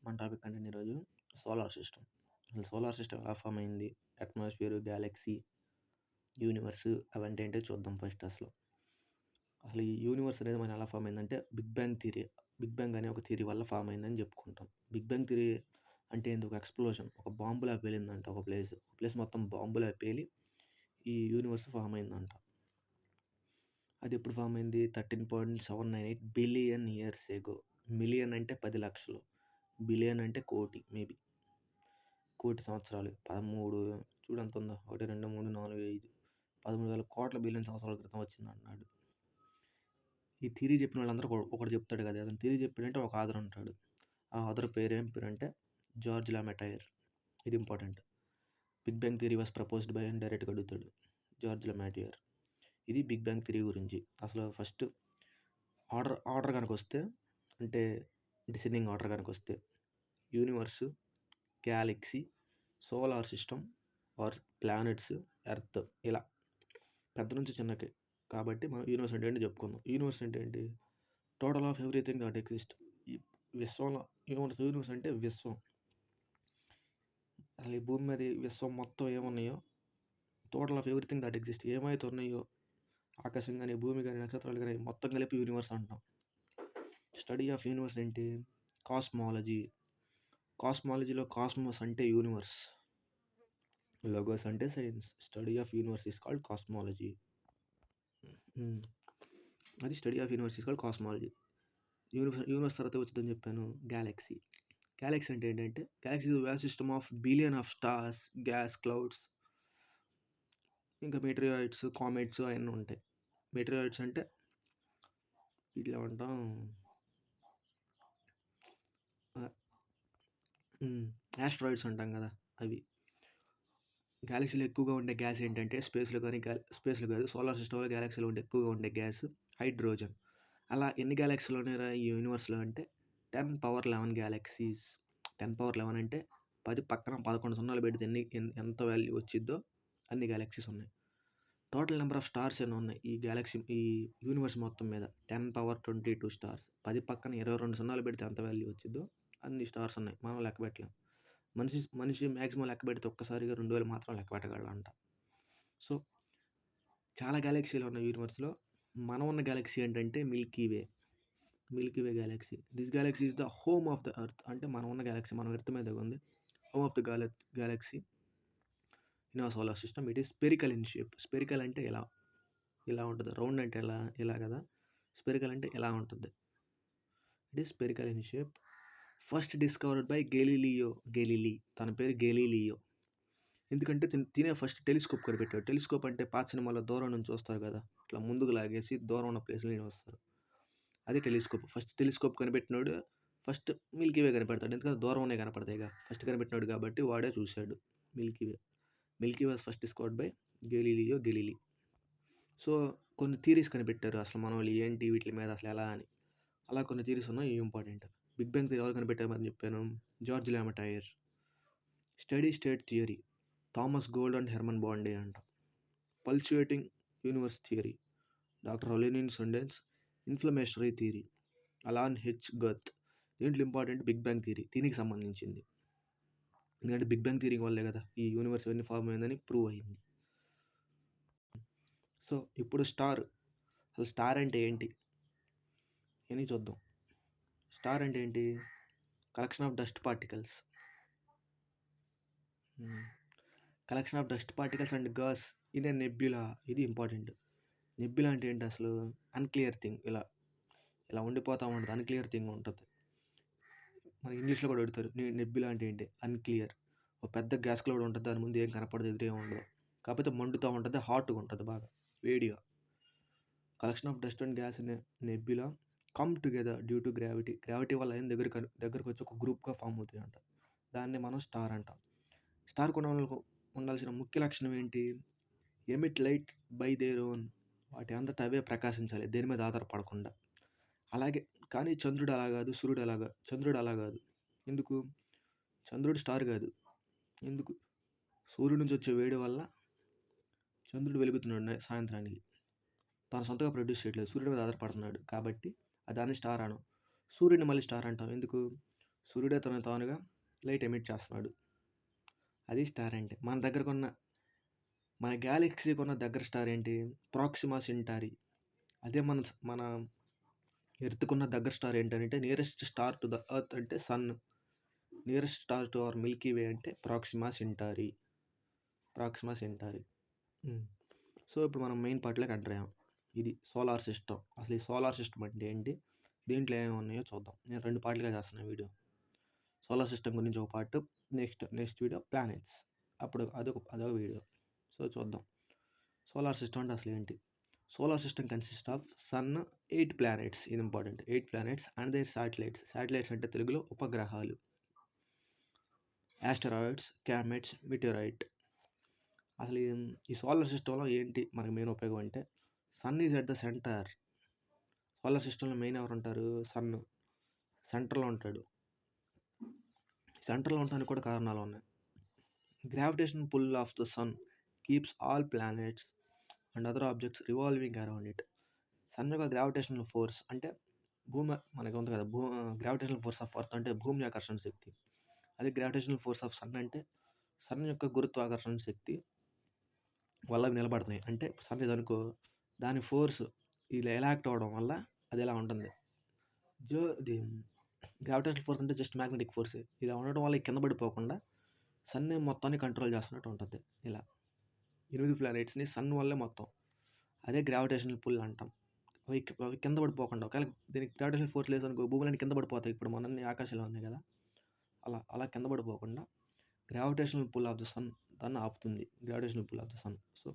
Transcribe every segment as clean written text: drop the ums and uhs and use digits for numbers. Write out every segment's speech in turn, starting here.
మన topic content ఈరోజు solar system. అసలు సోలార్ సిస్టమ్ ఎలా ఫామ్ అయింది, అట్మాస్ఫియర్, గ్యాలక్సీ, యూనివర్స్ అవంటే ఏంటో చూద్దాం ఫస్ట్. అసలు ఈ యూనివర్స్ అనేది మనం ఎలా ఫామ్ అయిందంటే big bang theory. Big bang అనే ఒక థియరీ వల్ల ఫామ్ అయిందని చెప్పుకుంటాం. బిగ్ బ్యాంగ్ థియరీ అంటే ఏంది? ఒక ఎక్స్ప్లోజన్, ఒక బాంబులా పేలిందంట. ఒక ప్లేస్ మొత్తం బాంబులా పేలి ఈ యూనివర్స్ ఫామ్ అయిందంట. అది ఎప్పుడు ఫామ్ అయింది? 13.798 బిలియన్ ఇయర్స్ ఎగో. మిలియన్ అంటే 10 లక్షలు, బిలియన్ అంటే కోటి, మేబీ కోటి సంవత్సరాలు. 13 చూడంత ఉందా? 1 2 3 4 5 13,000 కోట్ల బిలియన్ సంవత్సరాల క్రితం వచ్చింది అన్నాడు. ఈ థియరీ చెప్పిన వాళ్ళందరూ ఒకటి చెప్తాడు కదా. అతను థియరీ చెప్పాడంటే ఒక ఆథర్ ఉంటాడు. ఆ ఆథర్ ఏం పేరు అంటే జార్జ్ లెమాటైర్. ఇది important. Big bang theory was proposed by అని డైరెక్ట్గా అడుగుతాడు జార్జ్ లెమాటైర్. ఇది బిగ్ బ్యాంగ్ థియరీ గురించి. అసలు ఫస్ట్ ఆర్డర్ కనుక వస్తే, అంటే డిసెండింగ్ ఆర్డర్ కనుక వస్తే, universe, galaxy, solar system or planets, Earth, ఇలా పెద్ద నుంచి చిన్నకి. కాబట్టి మనం యూనివర్స్ అంటే ఏంటి చెప్పుకుందాం. యూనివర్స్ అంటే ఏంటి? Total of everything that exist. ఈ విశ్వంలో యూనివర్స్ అంటే విశ్వం. అసలు ఈ భూమి మీద విశ్వం మొత్తం ఏమున్నాయో, total of everything that exist, ఏమైతే ఉన్నాయో, ఆకాశం కానీ, భూమి కానీ, నక్షత్రాలు కానీ మొత్తం కలిపి యూనివర్స్ అంటాం. స్టడీ ఆఫ్ యూనివర్స్ ఏంటి? కాస్మాలజీ. కాస్మాలజీలో కాస్మోస్ అంటే యూనివర్స్, లోగోస్ అంటే science. Study of universe is called cosmology. అది study of universe is called cosmology. Universe తర్వాత వచ్చిందని చెప్పాను గ్యాలక్సీ. గ్యాలక్సీ అంటే ఏంటంటే, galaxy is vast system of billion of stars, gas clouds, ఇంకా మెటీరియాయిడ్స్, కామెట్స్ అవన్నీ ఉంటాయి. మెటీరియాయిడ్స్ అంటే ఇట్లా ఉంటాం, యాస్ట్రాయిడ్స్ అంటాం కదా, అవి. గ్యాలక్సీలో ఎక్కువగా ఉండే గ్యాస్ ఏంటంటే, స్పేస్లో కాదు, సోలార్ సిస్టంలో గ్యాలక్సీలో ఎక్కువగా ఉండే గ్యాస్ హైడ్రోజన్. అలా ఎన్ని గ్యాలక్సీలు ఉన్నాయా ఈ యూనివర్స్లో అంటే 10^11 గ్యాలక్సీస్. 10^11 అంటే 10 పక్కన 11 సున్నాలు పెడితే ఎంత వాల్యూ వచ్చిద్దో అన్ని గ్యాలక్సీస్ ఉన్నాయి. టోటల్ నెంబర్ ఆఫ్ స్టార్స్ ఎన్ని ఉన్నాయి ఈ యూనివర్స్ మొత్తం మీద? 10^22 స్టార్స్. 10 పక్కన 22 సున్నాలు పెడితే ఎంత వాల్యూ వచ్చిద్దో అన్ని స్టార్స్ ఉన్నాయి. మనం లెక్క పెట్టలేం. మనిషి మ్యాక్సిమం లెక్క పెడితే ఒక్కసారిగా 2000 మాత్రం లెక్క పెట్టగలంట. సో చాలా గ్యాలక్సీలు ఉన్నాయి యూనివర్స్లో. మనం ఉన్న గ్యాలక్సీ ఏంటంటే Milky way Galaxy. This Galaxy is the home of the earth. అంటే మనం ఉన్న గ్యాలక్సీ, మనం ఎర్త్ మీద ఉంది, home of the Galaxy in our solar system. It is spherical in shape. Spherical అంటే ఇలా ఉంటుంది. రౌండ్ అంటే ఇలా కదా. స్పెరికల్ అంటే ఎలా ఉంటుంది. It is spherical in shape. First discovered by Galilei. తన పేరు గెలీలియో. ఎందుకంటే తినే ఫస్ట్ టెలిస్కోప్ కనిపెట్టాడు. టెలిస్కోప్ అంటే పాత సినిమాలో దూరం నుంచి వస్తారు కదా, ఇట్లా ముందుకు లాగేసి దూరం ఉన్న ప్లేస్లో వస్తారు. అది టెలిస్కోప్. ఫస్ట్ టెలిస్కోప్ కనిపెట్టినాడు. ఫస్ట్ మిల్కీ వే కనిపెడతాడు, ఎందుకంటే దూరంనే కనపడతాయిగా. ఫస్ట్ కనిపెట్టినాడు కాబట్టి వాడే చూశాడు milky way. Milky way first discovered by Galilei. So కొన్ని థీరీస్ కనిపెట్టారు అసలు మన వాళ్ళు ఏంటి వీటి మీద అసలు ఎలా అని. అలా కొన్ని థీరీస్ ఉన్నాయి, ఇంపార్టెంట్. బిగ్ బ్యాంగ్ థియరీ ఎవరు కనిపెట్టామని చెప్పాను? George Lemaitre. Steady state theory Thomas Gold and Hermann Bondi అంట. పల్చుయేటింగ్ యూనివర్స్ థియరీ డాక్టర్ హొలినిన్ సొండెన్స్. Inflationary theory Alan H Guth. దీంట్లో ఇంపార్టెంట్ బిగ్ బ్యాంగ్ థియరీ, దీనికి సంబంధించింది. ఎందుకంటే బిగ్ బ్యాంగ్ థియరీ వల్లే కదా ఈ యూనివర్స్ ఎన్ని ఫామ్ అయిందని ప్రూవ్ అయింది. సో ఇప్పుడు అసలు స్టార్ అంటే ఏంటి అని చూద్దాం. స్టార్ అంటే ఏంటి? Collection of dust particles. Collection of dust particles and gas in a nebula. ఇది ఇంపార్టెంట్. నెబ్యులా అంటే ఏంటి? అసలు అన్క్లియర్ థింగ్. ఇలా ఉండిపోతూ ఉంటుంది, అన్క్లియర్ థింగ్ ఉంటుంది. మన ఇంగ్లీష్లో కూడా అడుగుతారు, నెబ్యులా అంటే ఏంటి? అన్క్లియర్. ఒక పెద్ద గ్యాస్ క్లౌడ్ ఉంటుంది, దాని ముందు ఏం కనపడదు, ఎదురేం ఉండదు, కాకపోతే మండుతూ ఉంటుంది, హాట్గా ఉంటుంది, బాగా వేడిగా. Collection of dust and gas in nebula come together due to gravity వల్ల ఏం దగ్గరకు వచ్చి ఒక గ్రూప్గా ఫామ్ అవుతాయి అంట. దాన్ని మనం స్టార్ అంటాం. స్టార్ ఉండాల్సిన ముఖ్య లక్షణం ఏంటి? Emit light by their own. వాటి అంతటా అవే ప్రకాశించాలి, దేని మీద ఆధారపడకుండా. అలాగే కానీ చంద్రుడు అలా కాదు. ఎందుకు? చంద్రుడు స్టార్ కాదు. ఎందుకు? సూర్యుడి నుంచి వచ్చే వేడి వల్ల చంద్రుడు వెలుగుతున్నాడు సాయంత్రానికి, తను సొంతగా ప్రొడ్యూస్ చేయట్లేదు, సూర్యుడి మీద ఆధారపడుతున్నాడు కాబట్టి దాన్ని స్టార్ అనం. సూర్యుడిని మళ్ళీ స్టార్ అంటాం. ఎందుకు? సూర్యుడే తనకు తానుగా లైట్ ఎమిట్ చేస్తున్నాడు. అది స్టార్ అంటే. మన గ్యాలక్సీకి ఉన్న దగ్గర స్టార్ ఏంటి? Proxima Centauri. అదే మన ఎర్త్‌కున్న దగ్గర స్టార్ ఏంటంటే nearest star to the earth అంటే sun. Nearest star to our milky way అంటే Proxima Centauri. Proxima Centauri. So, ఇప్పుడు మనం మెయిన్ పార్ట్‌లోకి ఎంటర్ అయ్యాం. ఇది సోలార్ సిస్టమ్. అసలు ఈ సోలార్ సిస్టమ్ అంటే ఏంటి? దీంట్లో ఏమేమి ఉన్నాయో చూద్దాం. నేను 2 పార్ట్‌లుగా చేస్తున్నా వీడియో. సోలార్ సిస్టమ్ గురించి ఒక పార్ట్, నెక్స్ట్ వీడియో ప్లానెట్స్. అప్పుడు అదొక వీడియో. సో, చూద్దాం. సోలార్ సిస్టమ్ అంటే అసలు ఏంటి? Solar system consist of sun, 8 planets. ఇది important. 8 planets and their satellites. Satellites అంటే తెలుగులో ఉపగ్రహాలు. Asteroids, comets, meteorite. అసలు ఈ సోలార్ సిస్టంలో ఏంటి మనకి మెయిన్ ఉపయోగం అంటే sun is at the centre. Solar సిస్టంలో మెయిన్ ఎవరు ఉంటారు? సన్ సెంటర్లో ఉంటాడు. సెంటర్లో ఉండడానికి కూడా కారణాలు ఉన్నాయి. Gravitation pull of the sun keeps all planets and other objects revolving around it. Sun యొక్క గ్రావిటేషనల్ ఫోర్స్ అంటే భూమి మనకి ఉంది కదా, గ్రావిటేషనల్ ఫోర్స్ ఆఫ్ ఎర్త్ అంటే భూమి ఆకర్షణ శక్తి. అదే గ్రావిటేషనల్ ఫోర్స్ ఆఫ్ సన్ అంటే సన్ యొక్క గురుత్వాకర్షణ శక్తి వల్ల అవి నిలబడుతున్నాయి. అంటే సన్ ఇదనుకో, దాని ఫోర్స్ ఇలా ఎలా యాక్ట్ అవ్వడం వల్ల అది ఇలా ఉంటుంది. ఇది గ్రావిటేషనల్ ఫోర్స్ అంటే జస్ట్ మ్యాగ్నెటిక్ ఫోర్స్. ఇలా ఉండడం వల్ల కింద పడిపోకుండా సన్ మొత్తాన్ని కంట్రోల్ చేస్తున్నట్టు ఉంటుంది. ఇలా 8 ప్లానెట్స్ని సన్ వల్లే మొత్తం. అదే గ్రావిటేషనల్ పుల్ అంటాం. అవి కింద పడిపోకుండా, ఒకవేళ దీనికి గ్రావిటేషనల్ ఫోర్స్ లేదనుకో భూములన్నీ కింద పడిపోతాయి. ఇప్పుడు మనల్ని ఆకాశంలో ఉన్నాయి కదా, అలా కింద పడిపోకుండా gravitational pull of the sun దాన్ని ఆపుతుంది. Gravitational pull of the sun. So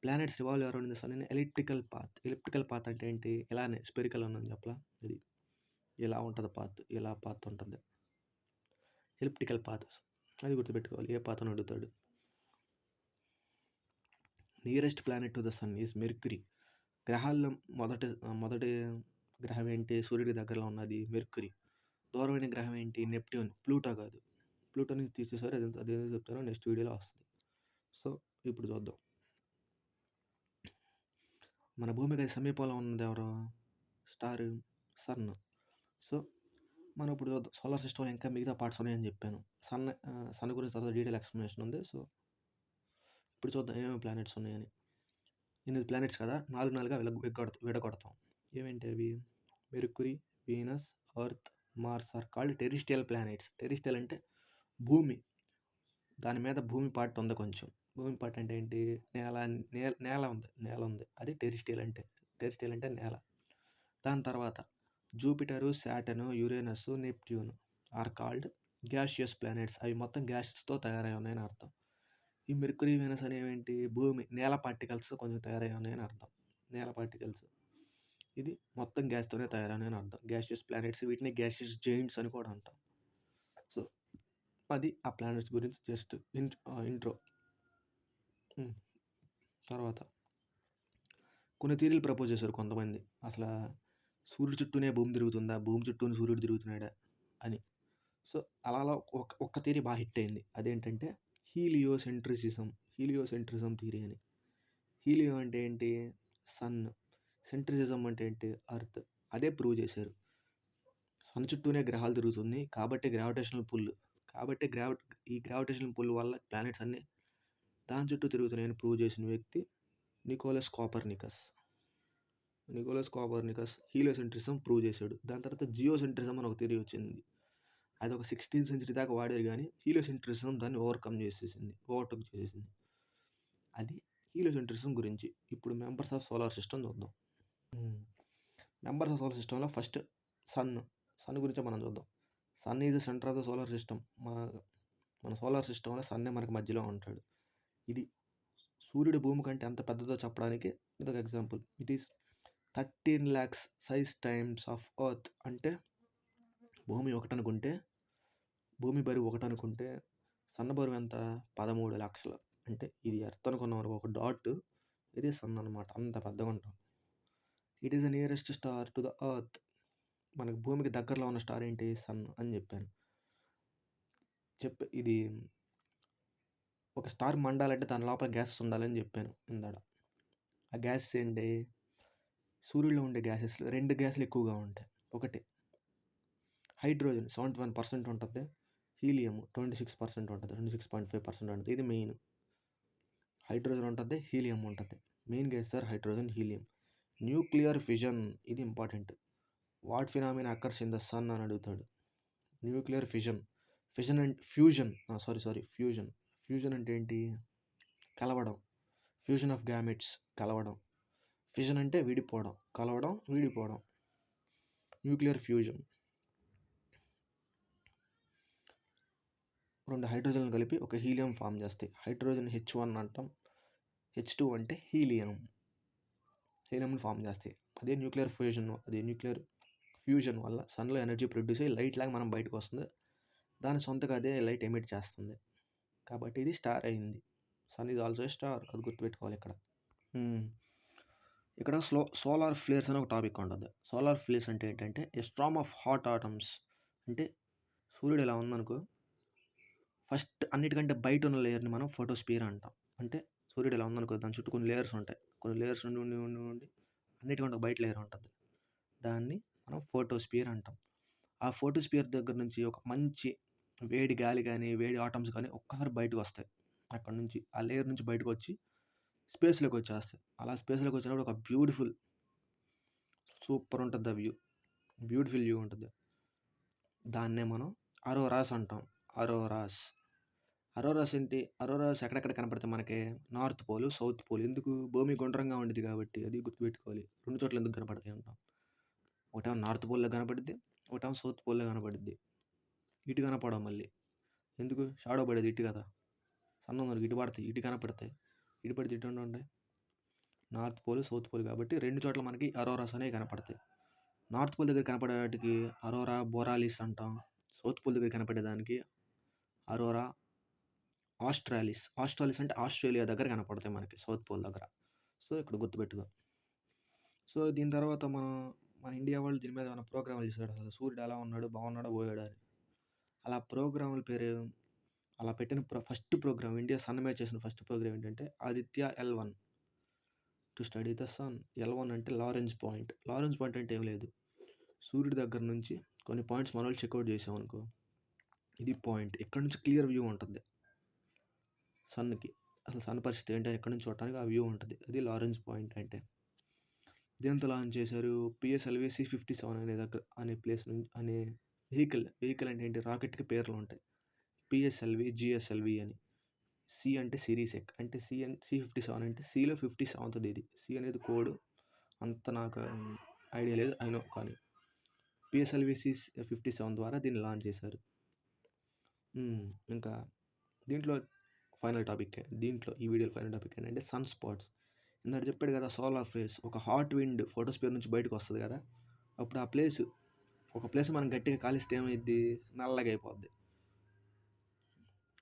planets revolve around the sun in elliptical path. Elliptical path అంటే ఏంటి? ఇలానే స్పెరికల్ అని చెప్పలా, ఇది ఇలా ఉంటుంది పాత్, ఇలా పాత్ ఉంటుంది. ఎలిప్టికల్ పాత్ అది గుర్తుపెట్టుకోవాలి. ఏ పాత్ అని అడుగుతాడు. Nearest planet to the sun is Mercury. గ్రహాల్లో మొదటి గ్రహం ఏంటి? సూర్యుడి దగ్గరలో ఉన్నది మెర్క్యూరీ. దూరమైన గ్రహం ఏంటి? నెప్ట్యూన్. ప్లూటో కాదు. ప్లూటోని తీసేసారు. అదేదో చెప్తారో నెక్స్ట్ వీడియోలో వస్తుంది. సో ఇప్పుడు చూద్దాం. మన భూమికి సమీపంలో ఉన్నది ఎవరు? Star, sun. సో మనం ఇప్పుడు చూద్దాం. సోలార్ సిస్టమ్ ఇంకా మిగతా పార్ట్స్ ఉన్నాయని చెప్పాను. సన్ గురించి తర్వాత డీటెయిల్ ఎక్స్ప్లెనేషన్ ఉంది. సో ఇప్పుడు చూద్దాం ఏమేమి ప్లానెట్స్ ఉన్నాయని. 8 ప్లానెట్స్ కదా, 4గా విడగొడతాం. ఏమేంటి అవి? Mercury, Venus, Earth, Mars are called terrestrial planets. Terrestrial అంటే భూమి, దాని మీద భూమి పార్ట్ ఉంది కొంచెం. భూమి పార్ట్ అంటే ఏంటి? నేల ఉంది. అది టెరిస్ట్రియల్ అంటే. టెరిస్ట్రియల్ అంటే నేల. దాని తర్వాత Jupiter, Saturn, Uranus, Neptune are called gaseous planets. అవి మొత్తం గ్యాసెస్తో తయారై ఉన్నాయని అర్థం. ఈ మెర్క్యూరీ, వీనస్ అనేవేంటి? భూమి నేల పార్టికల్స్ కొంచెం తయారై ఉన్నాయని అర్థం. నేల పార్టికల్స్ ఇది మొత్తం గ్యాస్తోనే తయారైనాయని అర్థం. గ్యాషియస్ ప్లానెట్స్, వీటిని గ్యాషియస్ జెయింట్స్ అని కూడా అంటాం. సో అది ఆ ప్లానెట్స్ గురించి జస్ట్ ఇంట్రో. తర్వాత కొన్ని థియరీలు ప్రపోజ్ చేశారు కొంతమంది. అసలు సూర్యుడి చుట్టూనే భూమి తిరుగుతుందా, భూమి చుట్టూనే సూర్యుడు తిరుగుతున్నాడా అని. సో అలా ఒక్క థియరీ బాగా హిట్ అయింది. అదేంటంటే హీలియోసెంట్రిసిజం థియరీ అని. హీలియో అంటే ఏంటి? సన్. సెంట్రిసిజం అంటే ఏంటి? అర్త్. అదే ప్రూవ్ చేశారు. సన్ చుట్టూనే గ్రహాలు తిరుగుతుంది కాబట్టి గ్రావిటేషనల్ పుల్. కాబట్టి ఈ గ్రావిటేషనల్ పుల్ వల్ల ప్లానెట్స్ అన్నీ దాని చుట్టూ తిరుగుతున్నాయని ప్రూవ్ చేసిన వ్యక్తి నికోలస్ కోపర్నికస్. హీలియోసెంట్రిజం ప్రూవ్ చేశాడు. దాని తర్వాత జియోసెంట్రిజం అని ఒక థియరీ వచ్చింది. అది ఒక 16th century దాకా వాడారు కానీ హీలియోసెంట్రిజం దాన్ని ఓవర్టేక్ చేసేసింది. అది హీలియోసెంట్రిజం గురించి. ఇప్పుడు మెంబర్స్ ఆఫ్ సోలార్ సిస్టమ్ చూద్దాం. మెంబర్స్ ఆఫ్ సోలార్ సిస్టంలో ఫస్ట్ సన్ గురించి మనం చూద్దాం. Sun is the centre of the solar system. మన సోలార్ సిస్టంలో సన్నే మనకి మధ్యలో ఉంటాడు. ఇది సూర్యుడు భూమి కంటే ఎంత పెద్దదో చెప్పడానికి ఇదొక example. It is 13 lakhs size times of earth. అంటే భూమి బరువు 1 అనుకుంటే సన్న బరువు ఎంత? 13 లక్షలు. అంటే ఇది ఎర్త్ అనుకున్నాం, ఒక డాట్, ఇది సన్ అనమాట. అంత పెద్దగా ఉంటాం. It is the nearest star to the earth. మనకు భూమికి దగ్గరలో ఉన్న స్టార్ ఏంటి? సన్ అని చెప్పాను. ఇది ఒక స్టార్ మండాలంటే దాని లోపల గ్యాసెస్ ఉండాలని చెప్పాను ఇందాక. ఆ గ్యాసెస్ ఏంటి? సూర్యుడిలో ఉండే గ్యాసెస్లో 2 గ్యాసులు ఎక్కువగా ఉంటాయి. ఒకటి హైడ్రోజన్ 71% ఉంటది. హీలియం 26% ఉంటది. 26.5% ఉంటది. ఇది మెయిన్. హైడ్రోజన్ ఉంటది. హీలియం ఉంటది. మెయిన్‌గా ఇస్తారు హైడ్రోజన్, హీలియం. న్యూక్లియర్ ఫిషన్ ఇది important. What phenomena occurs in the sun అని అడుగుతాడు. Nuclear fission. Fission and fusion. Fusion. Fusion అంటే ఏంటి? కలవడం. ఫ్యూజన్ ఆఫ్ గ్యామెట్స్ కలవడం. ఫిషన్ అంటే విడిపోవడం. కలవడం, విడిపోవడం. Nuclear fusion. 2 హైడ్రోజన్లు కలిపి ఒక హీలియం ఫామ్ చేస్తాయి. హైడ్రోజన్ H1 అంటాం. H2 అంటే హీలియం. హీలియంని ఫామ్ చేస్తాయి. అదే న్యూక్లియర్ ఫ్యూజన్ వల్ల సన్‌లో ఎనర్జీ ప్రొడ్యూస్ అయ్యి లైట్ లాగా మనం బయటకు వస్తుంది. దాని సొంతగా అదే లైట్ ఎమిట్ చేస్తుంది. కాబట్టి ఇది స్టార్ అయింది. Sun is also a star. అది గుర్తుపెట్టుకోవాలి ఇక్కడ. ఇక్కడ సోలార్ ఫ్లేర్స్ అని ఒక టాపిక్ ఉంటుంది. సోలార్ ఫ్లేర్స్ అంటే ఏంటంటే ఏ స్ట్రామ్ ఆఫ్ హాట్ ఆటమ్స్. అంటే సూర్యుడు ఇలా ఉందనుకో, ఫస్ట్ అన్నిటికంటే బయట ఉన్న లేయర్ని మనం ఫోటోస్పియర్ అంటాం. అంటే సూర్యుడు ఇలా ఉందనుకో, దాని చుట్టూ కొన్ని లేయర్స్ ఉంటాయి. కొన్ని లేయర్స్ ఉండి అన్నిటికంటే బయట లేయర్ ఉంటుంది. దాన్ని మనం ఫోటోస్పియర్ అంటాం. ఆ ఫోటోస్పియర్ దగ్గర నుంచి ఒక మంచి వేడి గాలి కానీ, వేడి ఆటమ్స్ కానీ ఒక్కసారి బయటకు వస్తాయి. అక్కడ నుంచి ఆ లేయర్ నుంచి బయటకు వచ్చి స్పేస్లోకి వచ్చేస్తాయి. అలా స్పేస్లోకి వచ్చినప్పుడు ఒక బ్యూటిఫుల్ సూపర్ ఉంటుంది. ఆ వ్యూ బ్యూటిఫుల్ వ్యూ ఉంటుంది. దాన్నే మనం అరోరాస్ అంటాం. అరోరాస్ ఏంటి? అరోరాస్ ఎక్కడెక్కడ కనపడతాయి మనకి? North pole, south pole. ఎందుకు? భూమి గుండ్రంగా ఉండేది కాబట్టి. అది గుర్తుపెట్టుకోవాలి. 2 చోట్ల ఎందుకు కనపడతాయి అంటాం. ఒకటేమో నార్త్ పోల్‌లో కనపడిద్ది. ఒకటేమో సౌత్ పోల్‌లో కనపడిద్ది. ఇటు కనపడవు మళ్ళీ. ఎందుకు? షాడో పడేది ఇటు కదా. సన్ ఉంది ఇటు పడతాయి. ఇటు కనపడతాయి. ఇటు పడితే ఇటు ఉంటాయి. నార్త్ పోల్, సౌత్ పోల్ కాబట్టి 2 చోట్ల మనకి అరోరాస్ అనేవి కనపడతాయి. నార్త్ పోల్ దగ్గర కనపడే వాటికి అరోరా బోరాలిస్ అంటాం. సౌత్ పోల్ దగ్గర కనపడేదానికి అరోరా ఆస్ట్రాలిస్. ఆస్ట్రాలిస్ అంటే ఆస్ట్రేలియా దగ్గర కనపడతాయి మనకి, సౌత్ పోల్ దగ్గర. సో ఇక్కడ గుర్తుపెట్టుకో. సో దీని తర్వాత మన ఇండియా వాళ్ళు దీని మీద ఏమైనా ప్రోగ్రాములు చేశారు. అసలు సూర్యుడు ఎలా ఉన్నాడు, బాగున్నాడా, పోయాడా అని. అలా ప్రోగ్రాముల పేరు అలా పెట్టిన ఫస్ట్ ప్రోగ్రామ్, ఇండియా సన్ మీద చేసిన ఫస్ట్ ప్రోగ్రామ్ ఏంటంటే Aditya L1 to study the sun. L1 అంటే లారెన్స్ పాయింట్. లారెన్స్ పాయింట్ అంటే ఏం లేదు, సూర్యుడి దగ్గర నుంచి కొన్ని పాయింట్స్ మన వాళ్ళు చెక్అవుట్ చేసామనుకో, ఇది పాయింట్. ఇక్కడ నుంచి క్లియర్ వ్యూ ఉంటుంది సన్కి. అసలు సన్ పరిస్థితి ఏంటని ఇక్కడ నుంచి చూడటానికి ఆ వ్యూ ఉంటుంది. అది లారెన్స్ పాయింట్ అంటే. దేంతో లాంచ్ చేశారు? PSLV C-57 అనే ప్లేస్ నుంచి అనే వెహికల్ అంటే ఏంటి? రాకెట్కి పేర్లు ఉంటాయి. PSLV, GSLV అని. సి అంటే సిరీస్ అంటే C-57 అంటే Cలో 57th ఇది. C అనేది కోడ్. అంత నాకు ఐడియా లేదు, అయినో కానీ PSLV C-57 ద్వారా దీన్ని లాంచ్ చేశారు. ఇంకా దీంట్లో ఈ వీడియోలో ఫైనల్ టాపిక్ ఏంటంటే సన్ స్పాట్స్. ఇందాక చెప్పాడు కదా, సోలార్ ఫ్లేర్స్. ఒక హాట్ విండ్ ఫోటోస్పియర్ నుంచి బయటకు వస్తుంది కదా, అప్పుడు ఒక ప్లేస్ మనం గట్టిగా కాలిస్తే ఏమైద్ది? నల్లగా అయిపోద్ది.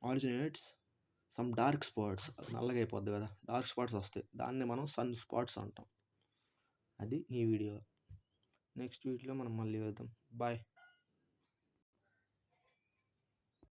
Originates some dark spots. నల్లగా అయిపోద్ది కదా, డార్క్ స్పాట్స్ వస్తాయి. దాన్ని మనం సన్ స్పాట్స్ అంటాం. అది ఈ వీడియో. నెక్స్ట్ వీడియోలో మనం మళ్ళీ వెళ్దాం. బాయ్.